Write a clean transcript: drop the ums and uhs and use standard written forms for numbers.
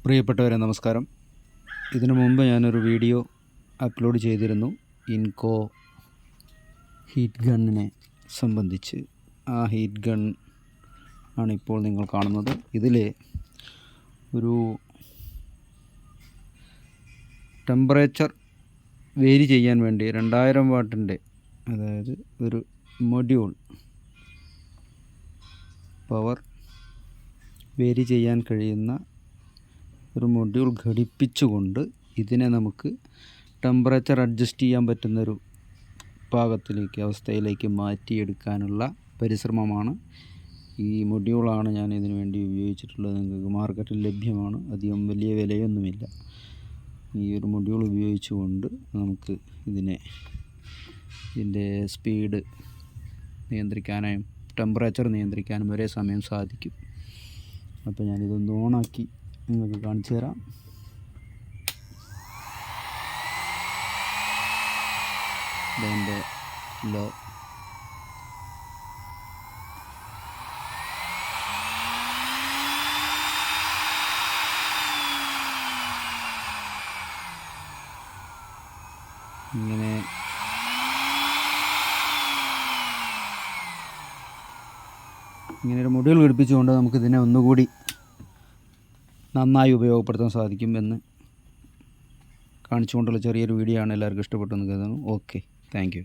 പ്രിയപ്പെട്ടവരെ നമസ്കാരം. ഇതിനു മുമ്പ് ഞാനൊരു വീഡിയോ അപ്ലോഡ് ചെയ്തിരുന്നു ഇൻകോ ഹീറ്റ് ഗണ്ണിനെ സംബന്ധിച്ച്. ആ ഹീറ്റ് ഗൺ ആണിപ്പോൾ നിങ്ങൾ കാണുന്നത്. ഇതിൽ ഒരു ടെമ്പറേച്ചർ വേരി ചെയ്യാൻ വേണ്ടി 2000 വാട്ടിൻ്റെ, അതായത് ഒരു മൊഡ്യൂൾ പവർ വേരി ചെയ്യാൻ കഴിയുന്ന ഒരു മൊഡ്യൂൾ ഘടിപ്പിച്ചുകൊണ്ട് ഇതിനെ നമുക്ക് ടെമ്പറേച്ചർ അഡ്ജസ്റ്റ് ചെയ്യാൻ പറ്റുന്നൊരു അവസ്ഥയിലേക്ക് മാറ്റിയെടുക്കാനുള്ള പരിശ്രമമാണ്. ഈ മൊഡ്യൂളാണ് ഞാൻ ഇതിനു വേണ്ടി ഉപയോഗിച്ചിട്ടുള്ളത്. നിങ്ങൾക്ക് മാർക്കറ്റിൽ ലഭ്യമാണ്, അധികം വലിയ വിലയൊന്നുമില്ല. ഈ ഒരു മൊഡ്യൂൾ ഉപയോഗിച്ചുകൊണ്ട് നമുക്ക് ഇതിൻ്റെ സ്പീഡ് നിയന്ത്രിക്കാനും ടെമ്പറേച്ചർ നിയന്ത്രിക്കാനും ഒരേ സമയം സാധിക്കും. അപ്പോൾ ഞാനിതൊന്ന് ഓണാക്കി നിങ്ങൾക്ക് കാണിച്ചു തരാം. ഇതിൻ്റെ ലോ ഇങ്ങനെ ഒരു മൊഡ്യൂൾ ഘടിപ്പിച്ചുകൊണ്ട് നമുക്കിതിനെ ഒന്നുകൂടി നന്നായി ഉപയോഗപ്പെടുത്താൻ സാധിക്കും എന്ന് കാണിച്ചുകൊണ്ടുള്ള ചെറിയൊരു വീഡിയോ ആണ്. എല്ലാവർക്കും ഇഷ്ടപ്പെട്ടെന്ന് കരുതുന്നു. Okay, thank you.